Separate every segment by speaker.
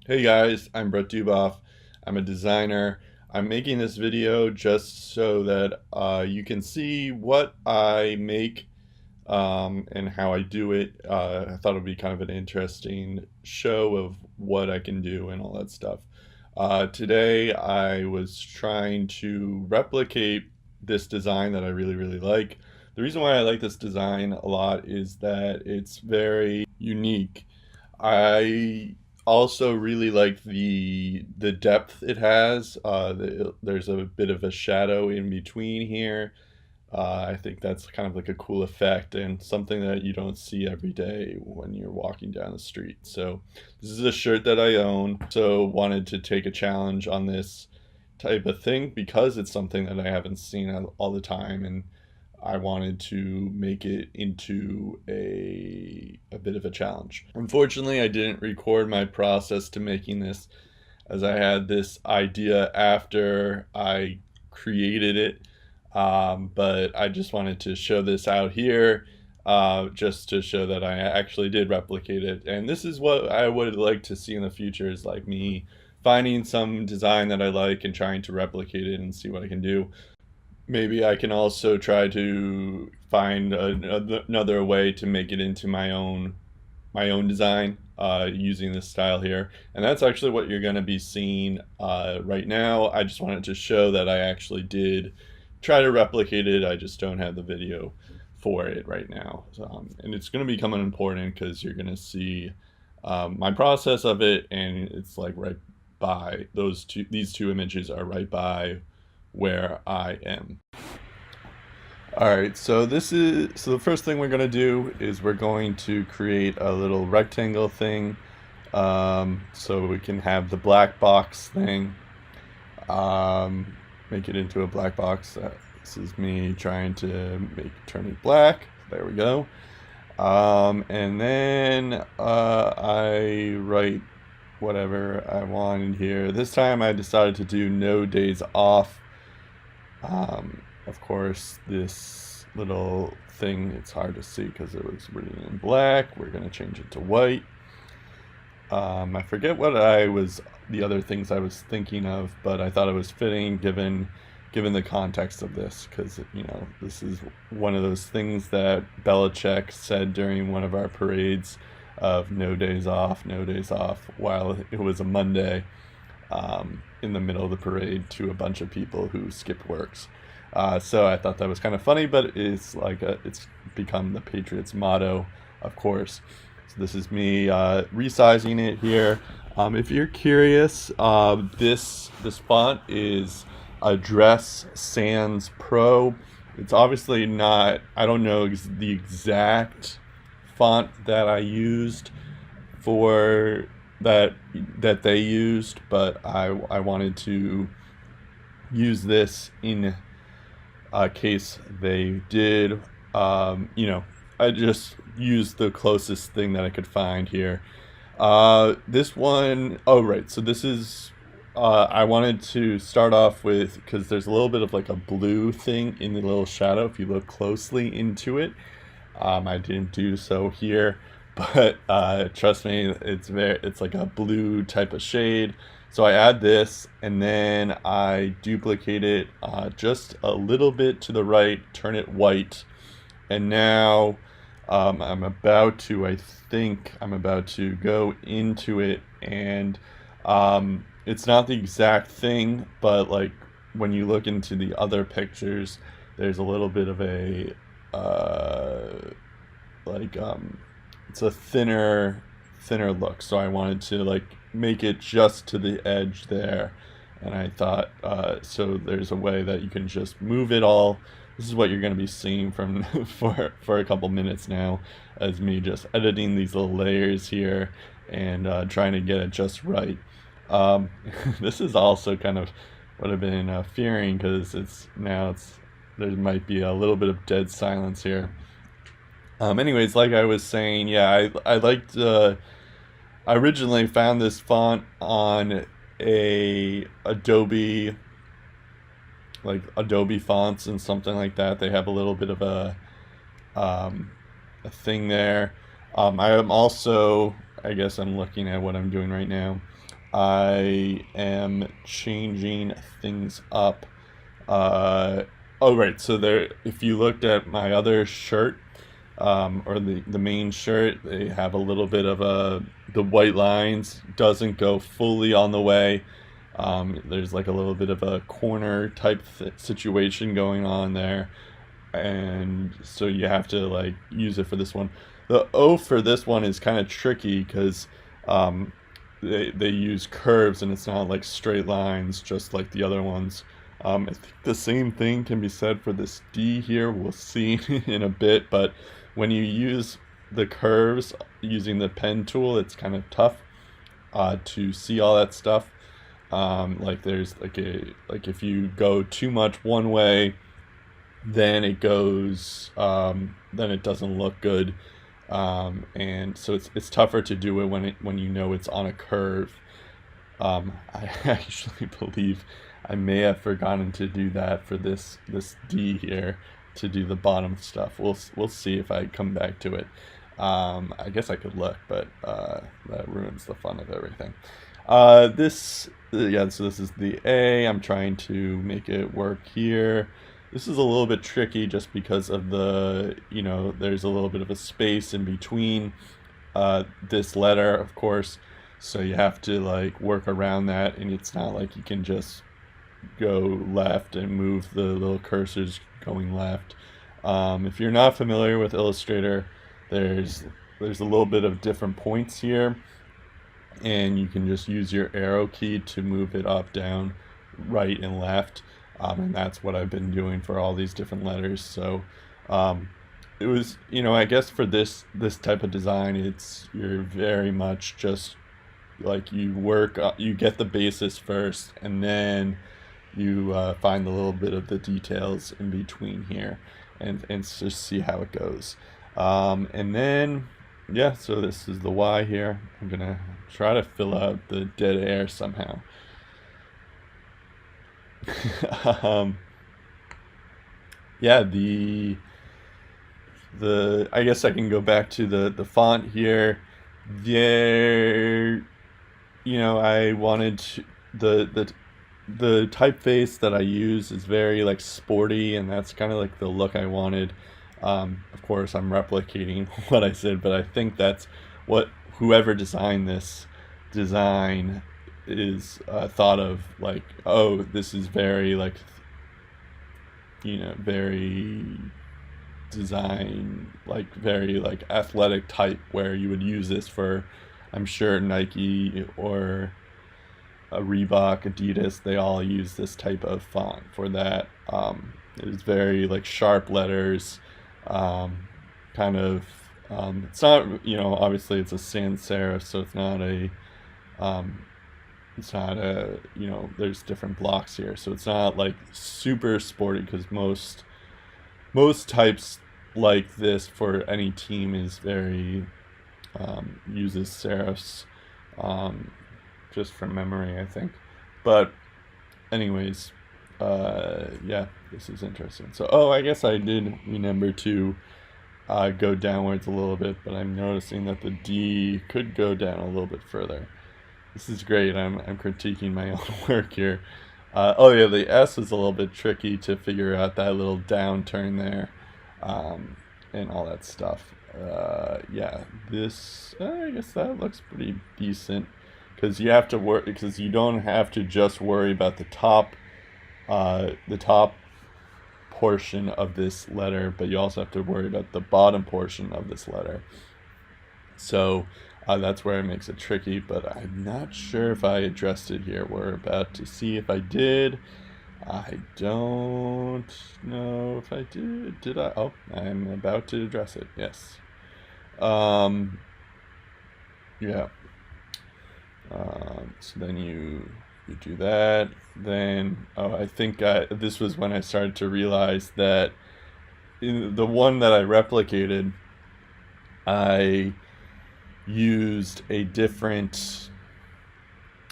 Speaker 1: Hey guys, I'm Brett Duboff. I'm a designer. I'm making this video just so that you can see what I make and how I do it. I thought it would be kind of an interesting show of what I can do and all that stuff. Today I was trying to replicate this design that I really like. The reason why I like this design a lot is that it's very unique. I also really like the depth it has. There's a bit of a shadow in between here. I think that's kind of like a cool effect and something that you don't see every day when you're walking down the street. So this is a shirt that I own. So wanted to take a challenge on this type of thing because it's something that I haven't seen all the time, and I wanted to make it into a bit of a challenge. Unfortunately, I didn't record my process to making this, as I had this idea after I created it. But I just wanted to show this out here just to show that I actually did replicate it. And this is what I would like to see in the future, is like me finding some design that I like and trying to replicate it and see what I can do. Maybe I can also try to find another way to make it into my own design using this style here. And that's actually what you're going to be seeing right now. I just wanted to show that I actually did try to replicate it. I just don't have the video for it right now. And it's going to become important because you're going to see my process of it, and it's like right by these two images are right by where I am. Alright, so the first thing we're going to do is we're going to create a little rectangle thing, so we can have the black box thing, make it into a black box. This is me trying to turn it black. There we go. And then I write whatever I want in here. This time I decided to do no days off. Of course, this little thing, it's hard to see because it was written in black. We're going to change it to white. I forget the other things I was thinking of, but I thought it was fitting given the context of this, because, this is one of those things that Belichick said during one of our parades of no days off, while it was a Monday, in the middle of the parade to a bunch of people who skipped works. So I thought that was kind of funny, but it's become the Patriots motto, of course. So this is me resizing it here. If you're curious, this font is Address Sans Pro. It's obviously not. I don't know the exact font that I used for that they used, but I wanted to use this in case they did. I just used the closest thing that I could find here. This one, oh right, so this is, I wanted to start off with, because there's a little bit of like a blue thing in the little shadow if you look closely into it. I didn't do so here, but trust me, it's like a blue type of shade. So I add this, and then I duplicate it just a little bit to the right, turn it white, and now I think I'm about to go into it, and it's not the exact thing, but like when you look into the other pictures, there's a little bit of a like it's a thinner look. So I wanted to like make it just to the edge there, and I thought so there's a way that you can just move it all. This is what you're going to be seeing from for a couple minutes now, as me just editing these little layers here and trying to get it just right. This is also kind of what I've been fearing, because there might be a little bit of dead silence here. Anyways, like I was saying, yeah, I liked. I originally found this font on Adobe fonts and something like that. They have a little bit of a thing there. I am also I guess I'm looking at what I'm doing right now. I am changing things up. Uh, oh, right. So there, if you looked at my other shirt, or the main shirt, they have a little bit of the white lines doesn't go fully on the way. There's like a little bit of a corner type situation going on there, and so you have to like use it for this one. The O for this one is kind of tricky because um, they use curves and it's not like straight lines just like the other ones. I think the same thing can be said for this D here. We'll see in a bit, but when you use the curves using the pen tool, it's kind of tough to see all that stuff. Like there's like if you go too much one way, then it goes then it doesn't look good, and so it's tougher to do it when you know it's on a curve. I actually believe I may have forgotten to do that for this D here, to do the bottom stuff. We'll see if I come back to it. I guess I could look, but that ruins the fun of everything. Yeah, so this is the A. I'm trying to make it work here. This is a little bit tricky just because of there's a little bit of a space in between this letter, of course. So you have to like work around that, and it's not like you can just go left and move the little cursors going left. If you're not familiar with Illustrator, there's a little bit of different points here, and you can just use your arrow key to move it up, down, right, and left. And that's what I've been doing for all these different letters. So it was, I guess for this type of design, you're very much just like you get the basis first, and then you find a little bit of the details in between here, and just see how it goes. And then, yeah, so this is the Y here. I'm gonna try to fill out the dead air somehow. Yeah, the I guess I can go back to the font here. There, I wanted the typeface that I use is very like sporty, and that's kind of like the look I wanted. Of course, I'm replicating what I said, but I think that's what whoever designed this design is thought of, like, oh, this is very like very design, like very like athletic type, where you would use this for, I'm sure, Nike or Reebok, Adidas, they all use this type of font for that. It's very like sharp letters, kind of. It's not, obviously it's a sans serif, so it's not a, there's different blocks here, so it's not like super sporty, because most types like this for any team is very uses serifs, just from memory, I think. But anyways, yeah, this is interesting. So, I guess I did remember to go downwards a little bit, but I'm noticing that the D could go down a little bit further. This is great. I'm critiquing my own work here. Oh yeah, the S is a little bit tricky to figure out, that little downturn there, and all that stuff. Yeah, this, I guess that looks pretty decent, because you have to work, because you don't have to just worry about the top portion of this letter, but you also have to worry about the bottom portion of this letter. So that's where it makes it tricky, but I'm not sure if I addressed it here. We're about to see if I did. I don't know if I did. Did I? Oh, I'm about to address it. Yes. Yeah. So then you do that. Then, I think this was when I started to realize that in the one that I replicated, I used a different,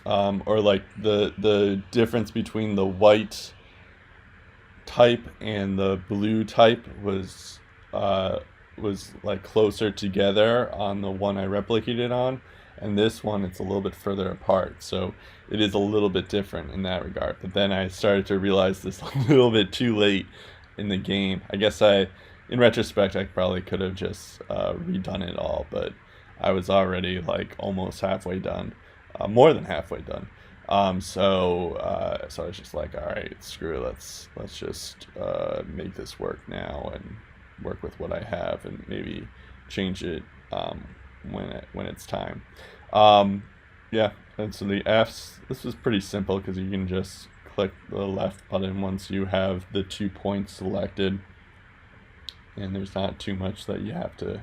Speaker 1: or like the difference between the white type and the blue type was like closer together on the one I replicated on, and this one it's a little bit further apart, so it is a little bit different in that regard. But then I started to realize this a little bit too late in the game. I guess in retrospect, I probably could have just redone it all, but I was already like almost halfway done, more than halfway done. So I was just like, all right, screw it. Let's just make this work now and work with what I have, and maybe change it when it's time. Yeah, and so the Fs. This is pretty simple because you can just click the left button once you have the 2 points selected, and there's not too much that you have to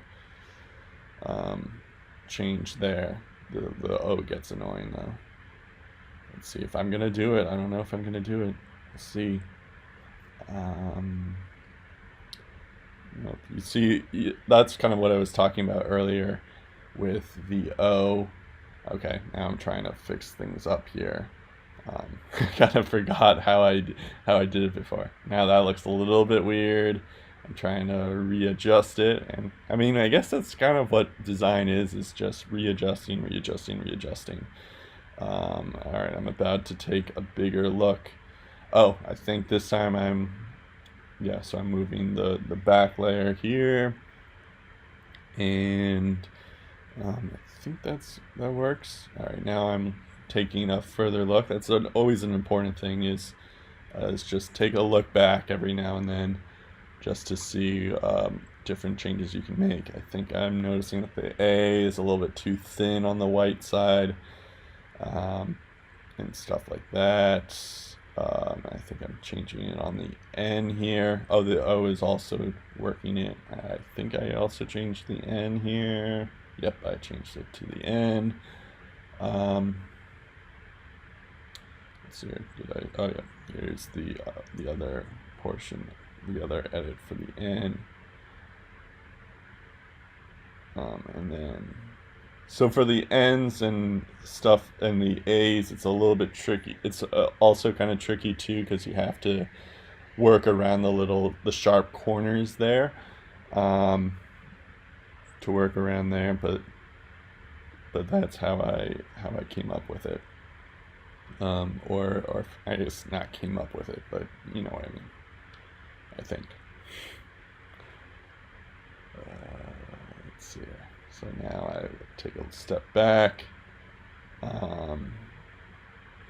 Speaker 1: change there. The O gets annoying though. Let's see if I'm gonna do it. I don't know if I'm gonna do it. Let's see. Nope. You see, that's kind of what I was talking about earlier with the O. Okay, now I'm trying to fix things up here. I kind of forgot how I did it before. Now that looks a little bit weird. I'm trying to readjust it, and I mean, I guess that's kind of what design is just readjusting, readjusting, readjusting. All right, I'm about to take a bigger look. Oh, I think this time so I'm moving the back layer here, and I think that works. All right, now I'm taking a further look. That's always an important thing, is just take a look back every now and then, just to see different changes you can make. I think I'm noticing that the A is a little bit too thin on the white side, and stuff like that. I think I'm changing it on the N here. Oh, the O is also working it. I think I also changed the N here. Yep, I changed it to the N. Let's see here. Oh yeah, here's the other portion, the other edit for the N. And then, so for the N's and stuff and the A's, it's a little bit tricky. It's also kind of tricky too, because you have to work around the sharp corners there, to work around there. But that's how I came up with it. Or I just not came up with it, but you know what I mean, I think. Let's see. So now I take a step back.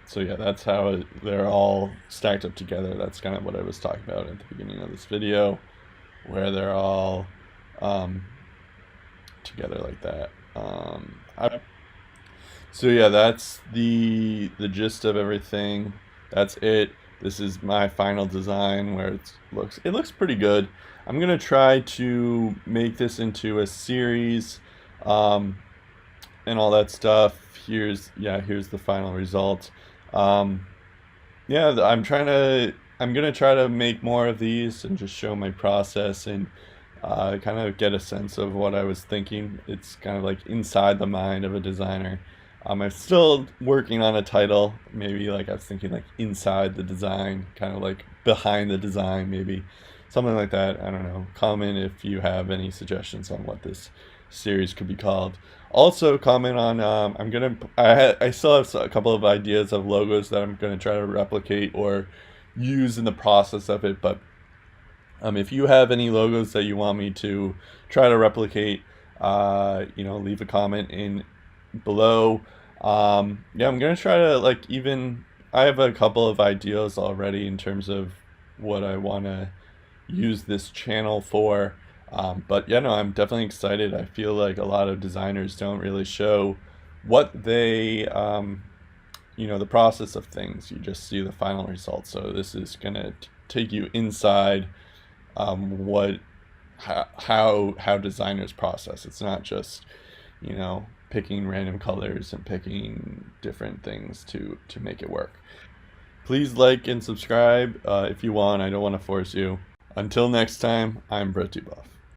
Speaker 1: So yeah, that's how they're all stacked up together. That's kind of what I was talking about at the beginning of this video, where they're all together like that. So yeah, that's the gist of everything. That's it. This is my final design, where it looks pretty good. I'm gonna try to make this into a series, and all that stuff. Here's the final result. I'm gonna try to make more of these and just show my process, and kind of get a sense of what I was thinking. It's kind of like inside the mind of a designer. I'm still working on a title. Maybe like I was thinking like inside the design, kind of like behind the design, maybe something like that. I don't know. Comment if you have any suggestions on what this series could be called. Also comment on I still have a couple of ideas of logos that I'm gonna try to replicate or use in the process of it. But if you have any logos that you want me to try to replicate, leave a comment in below. I'm gonna try to I have a couple of ideas already in terms of what I want to use this channel for. But yeah, no, I'm definitely excited. I feel like a lot of designers don't really show what they, the process of things. You just see the final result. So this is gonna take you inside how designers process. It's not just, picking random colors and picking different things to make it work. Please like and subscribe if you want. I don't want to force you. Until next time, I'm Patriots.